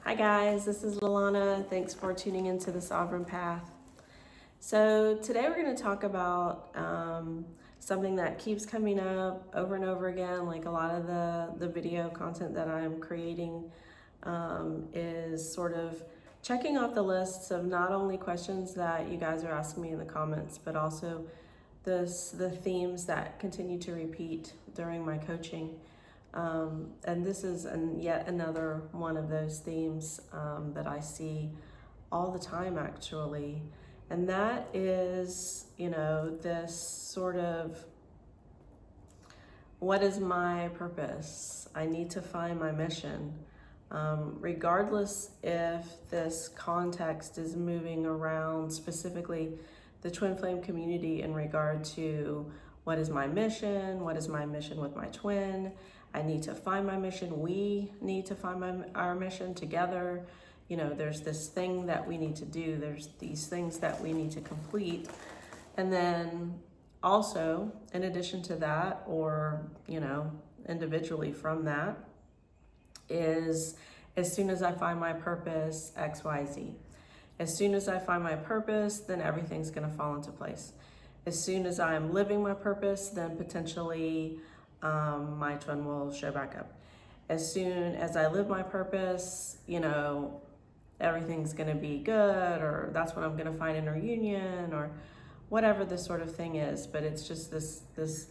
Hi guys, this is Lalana. Thanks for tuning into the Sovereign Path. So today we're going to talk about something that keeps coming up over and over again, like a lot of the video content that I'm creating is sort of checking off the lists of not only questions that you guys are asking me in the comments, but also the themes that continue to repeat during my coaching. And this is yet another one of those themes that I see all the time, actually. And that is, this sort of, what is my purpose? I need to find my mission. Regardless if this context is moving around specifically the twin flame community in regard to what is my mission with my twin. I need to find my mission. We need to find our mission together. There's this thing that we need to do. There's these things that we need to complete. And then also, in addition to that, or, individually from that, is as soon as I find my purpose, X, Y, Z. As soon as I find my purpose, then everything's going to fall into place. As soon as I'm living my purpose, then potentially my twin will show back up. As soon as I live my purpose, everything's going to be good, or that's what I'm going to find in our union, or whatever this sort of thing is. But it's just this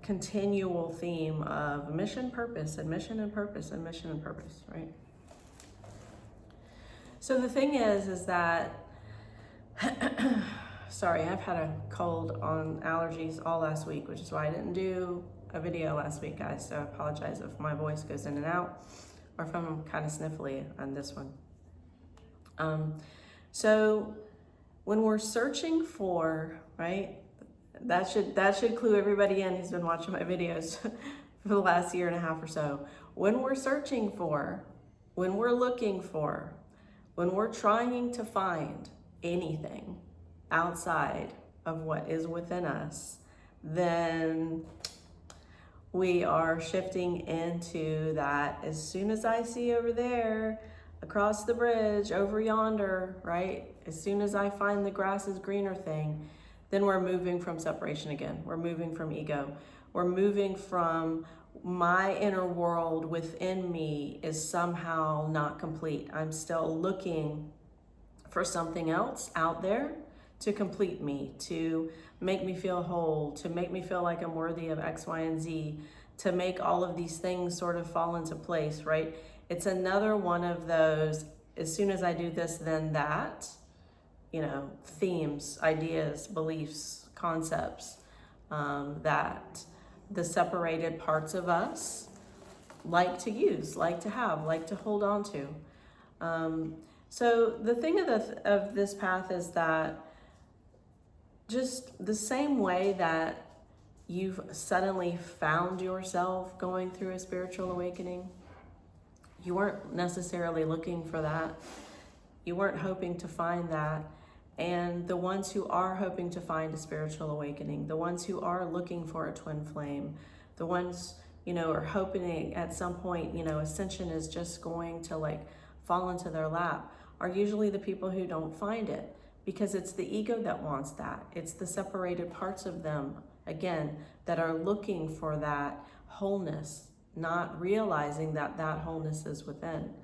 continual theme of mission, purpose, and mission and purpose, and mission and purpose, right? So the thing is that sorry, I've had a cold on allergies all last week, which is why I didn't do a video last week, guys. So I apologize if my voice goes in and out, or if I'm kind of sniffly on this one. So when we're searching for, right, that should clue everybody in who's been watching my videos for the last year and a half or so. When we're searching for, when we're looking for, when we're trying to find anything outside of what is within us, then we are shifting into that as soon as I see over there, across the bridge, over yonder, right? As soon as I find the grass is greener thing, then we're moving from separation again. We're moving from ego. We're moving from my inner world within me is somehow not complete. I'm still looking for something else out there to complete me, to make me feel whole, to make me feel like I'm worthy of X, Y, and Z, to make all of these things sort of fall into place, right? It's another one of those, as soon as I do this, then that, themes, ideas, beliefs, concepts, that the separated parts of us like to use, like to have, like to hold on to. So the thing of this path is that just the same way that you've suddenly found yourself going through a spiritual awakening, you weren't necessarily looking for that. You weren't hoping to find that. And the ones who are hoping to find a spiritual awakening, the ones who are looking for a twin flame, the ones, are hoping at some point, ascension is just going to fall into their lap, are usually the people who don't find it, because it's the ego that wants that. It's the separated parts of them, again, that are looking for that wholeness, not realizing that that wholeness is within.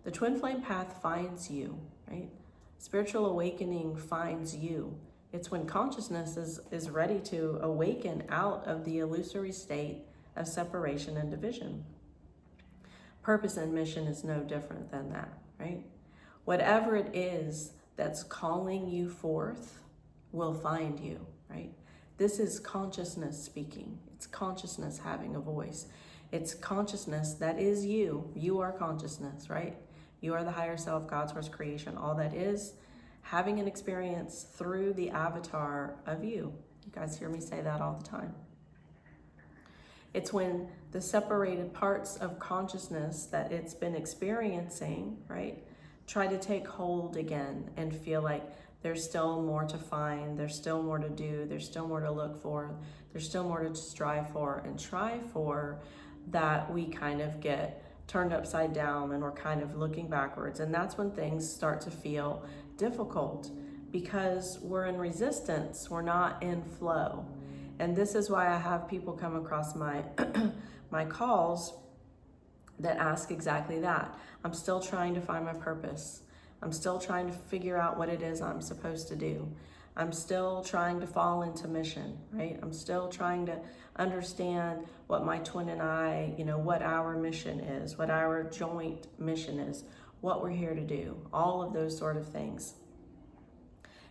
The twin flame path finds you, right? Spiritual awakening finds you. It's when consciousness is ready to awaken out of the illusory state of separation and division. Purpose and mission is no different than that, right? Whatever it is that's calling you forth will find you, right? This is consciousness speaking. It's consciousness having a voice. It's consciousness that is you. You are consciousness, right? You are the higher self, God's source creation. All that is having an experience through the avatar of you. You guys hear me say that all the time. It's when the separated parts of consciousness that it's been experiencing, right, try to take hold again and feel like there's still more to find, there's still more to do, there's still more to look for, there's still more to strive for and try for, that we kind of get turned upside down and we're kind of looking backwards. And that's when things start to feel difficult because we're in resistance, we're not in flow. And this is why I have people come across my my calls that ask exactly that. I'm still trying to find my purpose. I'm still trying to figure out what it is I'm supposed to do. I'm still trying to fall into mission, right? I'm still trying to understand what my twin and I, what our mission is, what our joint mission is, what we're here to do, all of those sort of things.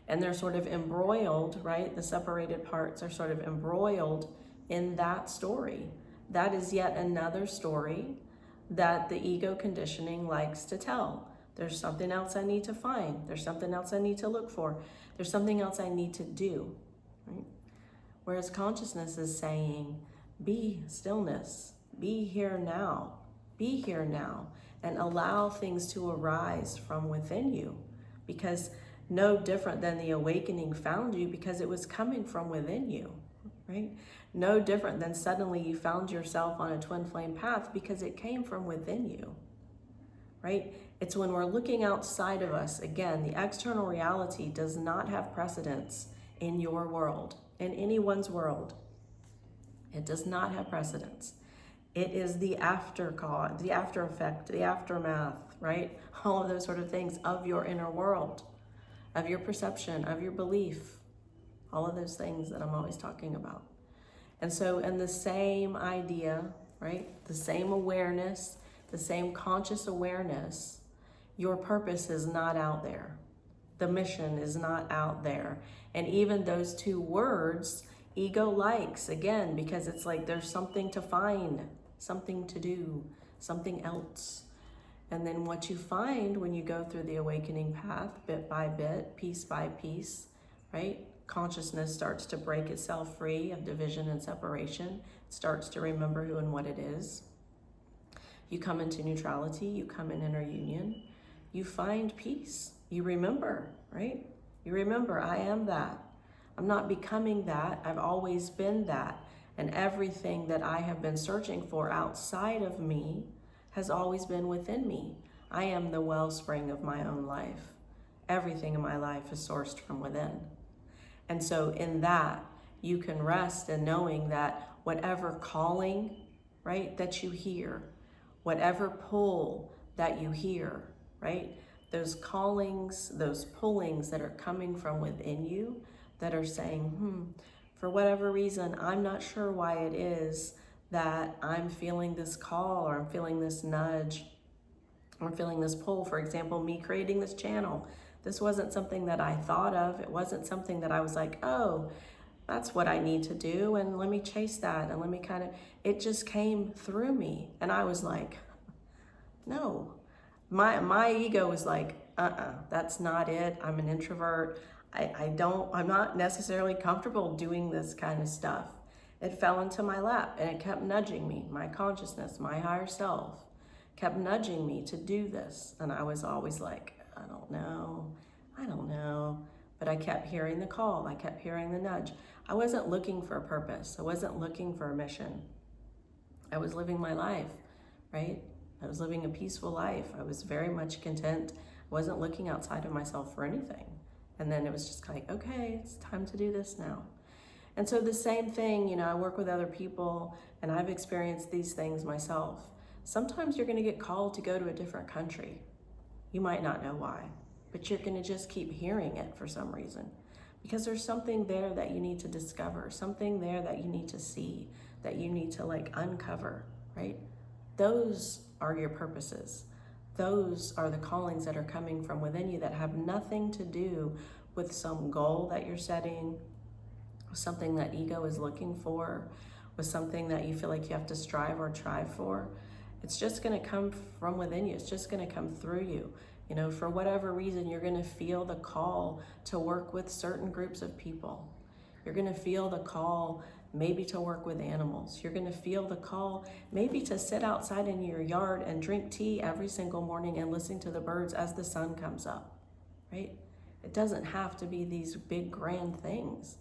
And they're sort of embroiled, right? The separated parts are sort of embroiled in that story. That is yet another story that the ego conditioning likes to tell. There's something else I need to find. There's something else I need to look for. There's something else I need to do. Right? Whereas consciousness is saying, be stillness, be here now, and allow things to arise from within you. Because no different than the awakening found you, because it was coming from within you, right? No different than suddenly you found yourself on a twin flame path, because it came from within you, right? It's when we're looking outside of us, again, the external reality does not have precedence in your world, in anyone's world. It does not have precedence. It is the after cause, the after effect, the aftermath, right? All of those sort of things of your inner world, of your perception, of your belief, all of those things that I'm always talking about. And so in the same idea, right? The same awareness, the same conscious awareness, your purpose is not out there. The mission is not out there. And even those two words, ego likes, again, because it's like there's something to find, something to do, something else. And then what you find when you go through the awakening path, bit by bit, piece by piece, right? Consciousness starts to break itself free of division and separation. It starts to remember who and what it is. You come into neutrality, you come in inner union, you find peace. You remember, right? You remember, I am that. I'm not becoming that. I've always been that. And everything that I have been searching for outside of me has always been within me. I am the wellspring of my own life. Everything in my life is sourced from within. And so in that, you can rest in knowing that whatever calling, right, that you hear, whatever pull that you hear, right, those callings, those pullings that are coming from within you that are saying, for whatever reason, I'm not sure why it is that I'm feeling this call, or I'm feeling this nudge, or I'm feeling this pull. For example, me creating this channel. This wasn't something that I thought of. It wasn't something that I was like, oh, that's what I need to do, and let me chase that, and let me it just came through me. And I was like, no. My ego was like, that's not it. I'm an introvert. I'm not necessarily comfortable doing this kind of stuff. It fell into my lap, and it kept nudging me. My consciousness, my higher self, kept nudging me to do this. And I was always like, I don't know. But I kept hearing the call. I kept hearing the nudge. I wasn't looking for a purpose. I wasn't looking for a mission. I was living my life, right? I was living a peaceful life. I was very much content. I wasn't looking outside of myself for anything. And then it was just like, okay, it's time to do this now. And so the same thing, I work with other people, and I've experienced these things myself. Sometimes you're going to get called to go to a different country. You might not know why, but you're going to just keep hearing it for some reason, because there's something there that you need to discover, something there that you need to see, that you need to uncover, right? Those are your purposes. Those are the callings that are coming from within you that have nothing to do with some goal that you're setting, something that ego is looking for, with something that you feel like you have to strive or try for. It's just going to come from within you. It's just going to come through you. For whatever reason, you're going to feel the call to work with certain groups of people. You're going to feel the call maybe to work with animals. You're going to feel the call maybe to sit outside in your yard and drink tea every single morning and listen to the birds as the sun comes up, right? It doesn't have to be these big grand things.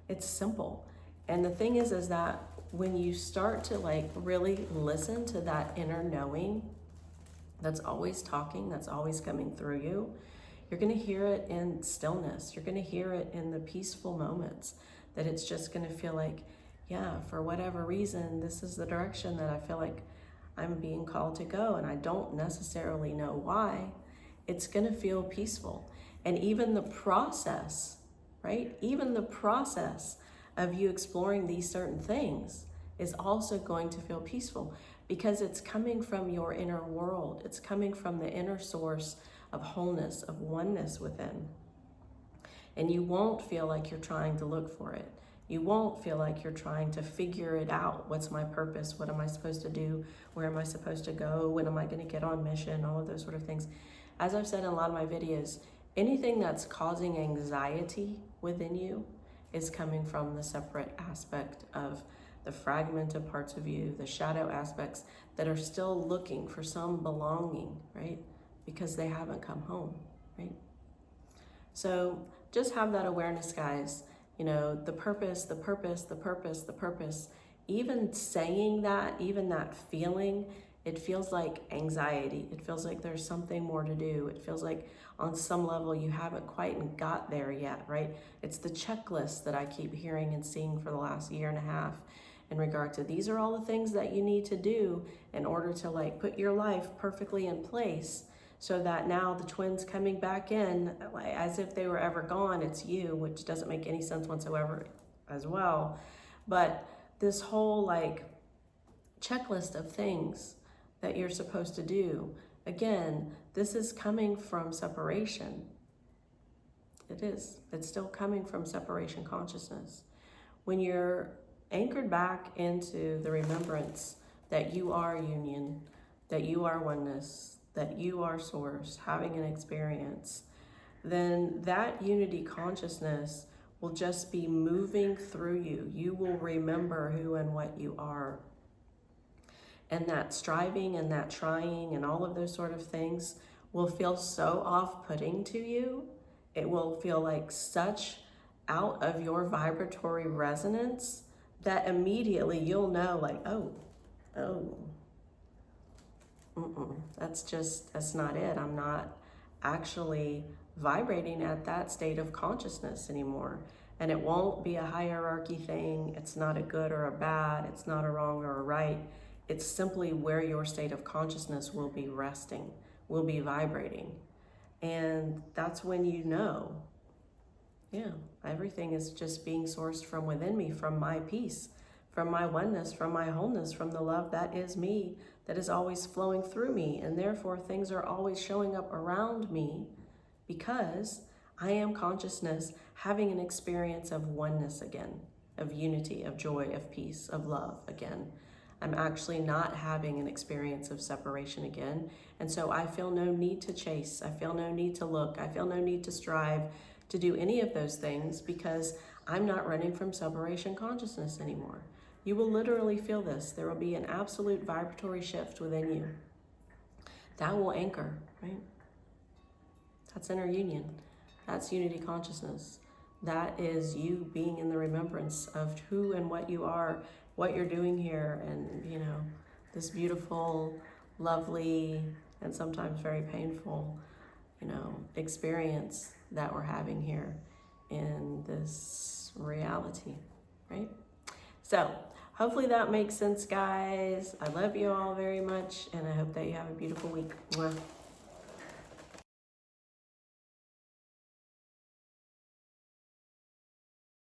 It's simple. And the thing is that when you start to like really listen to that inner knowing that's always talking, that's always coming through you, you're going to hear it in stillness. You're going to hear it in the peaceful moments, that it's just going to feel like, yeah, for whatever reason, this is the direction that I feel like I'm being called to go, and I don't necessarily know why. It's going to feel peaceful. And even the process, right? Even the process of you exploring these certain things is also going to feel peaceful, because it's coming from your inner world. It's coming from the inner source of wholeness, of oneness within. And you won't feel like you're trying to look for it. You won't feel like you're trying to figure it out. What's my purpose? What am I supposed to do? Where am I supposed to go? When am I going to get on mission? All of those sort of things. As I've said in a lot of my videos, anything that's causing anxiety within you is coming from the separate aspect of the fragmented parts of you, the shadow aspects that are still looking for some belonging, right? Because they haven't come home, right? So just have that awareness, guys. You know, the purpose, the purpose, the purpose, the purpose. Even saying that, even that feeling, it feels like anxiety. It feels like there's something more to do. It feels like on some level you haven't quite got there yet, right? It's the checklist that I keep hearing and seeing for the last year and a half in regard to these are all the things that you need to do in order to like put your life perfectly in place, so that now the twins coming back in, as if they were ever gone, it's you, which doesn't make any sense whatsoever as well. But this whole like checklist of things that you're supposed to do, again, this is coming from separation. It is. It's still coming from separation consciousness. When you're anchored back into the remembrance that you are union, that you are oneness, that you are source, having an experience, then that unity consciousness will just be moving through you. You will remember who and what you are. And that striving and that trying and all of those sort of things will feel so off-putting to you. It will feel like such out of your vibratory resonance that immediately you'll know like, that's not it. I'm not actually vibrating at that state of consciousness anymore. And it won't be a hierarchy thing. It's not a good or a bad. It's not a wrong or a right. It's simply where your state of consciousness will be resting, will be vibrating. And that's when you know, yeah, everything is just being sourced from within me, from my peace, from my oneness, from my wholeness, from the love that is me, that is always flowing through me. And therefore, things are always showing up around me because I am consciousness having an experience of oneness again, of unity, of joy, of peace, of love again. I'm actually not having an experience of separation again. And so I feel no need to chase. I feel no need to look. I feel no need to strive to do any of those things because I'm not running from separation consciousness anymore. You will literally feel this. There will be an absolute vibratory shift within you. That will anchor, right? That's inner union. That's unity consciousness. That is you being in the remembrance of who and what you are, what you're doing here, and, you know, this beautiful, lovely, and sometimes very painful, you know, experience that we're having here in this reality, right? So hopefully that makes sense, guys. I love you all very much, and I hope that you have a beautiful week. Mwah.